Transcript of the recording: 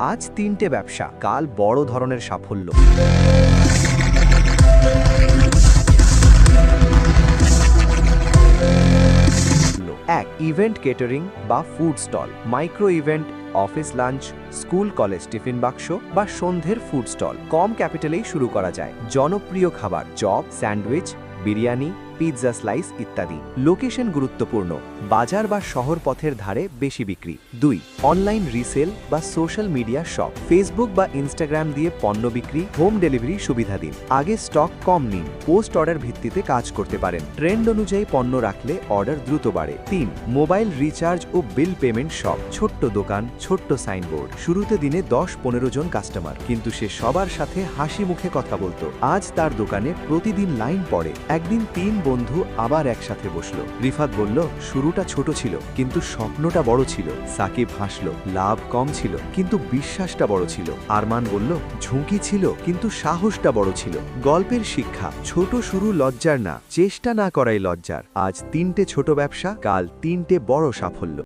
আজ তিনটে ব্যবসা, কাল বড় ধরনের সাফল্য। এক, ইভেন্ট কেটারিং বা food stall. Micro event, office lunch, school college tiffin বাক্স বা সন্ধ্যের ফুড স্টল। কম ক্যাপিটালেই শুরু করা যায়। জনপ্রিয় খাবার, chop, sandwich, biryani, pizza slice ইত্যাদি। লোকেশন গুরুত্বপূর্ণ, বাজার বা শহর পথের ধারে বেশি বিক্রি। 2, অনলাইন রিসেল বা সোশ্যাল মিডিয়া শপ। ফেসবুক বা ইনস্টাগ্রাম দিয়ে পণ্য বিক্রি, হোম ডেলিভারি সুবিধা দিন। আগে স্টক কম নিন, পোস্ট অর্ডার ভিত্তিতে কাজ করতে পারেন। ট্রেন্ড অনুযায়ী পণ্য রাখলে অর্ডার দ্রুত বাড়ে। 3, মোবাইল রিচার্জ ও বিল পেমেন্ট শপ। ছোট্ট দোকান, ছোট্ট সাইনবোর্ড। শুরুতে দিনে 10-15 জন কাস্টমার, কিন্তু সে সবার সাথে হাসি মুখে কথা বলতো। আজ তার দোকানে প্রতিদিন লাইন পড়ে। একদিন 3 বন্ধু আবার একসাথে বসলো। রিফাত বলল, শুরুটা ছোট ছিল, কিন্তু স্বপ্নটা বড় ছিল। সাকিব হাসলো, লাভ কম ছিল, কিন্তু বিশ্বাসটা বড় ছিল। আরমান বলল, ঝুঁকি ছিল, কিন্তু সাহসটা বড় ছিল। গল্পের শিক্ষা, ছোট শুরু লজ্জার না, চেষ্টা না করাই লজ্জার। আজ 3টে ছোট ব্যবসা, কাল 3টে বড় সাফল্য।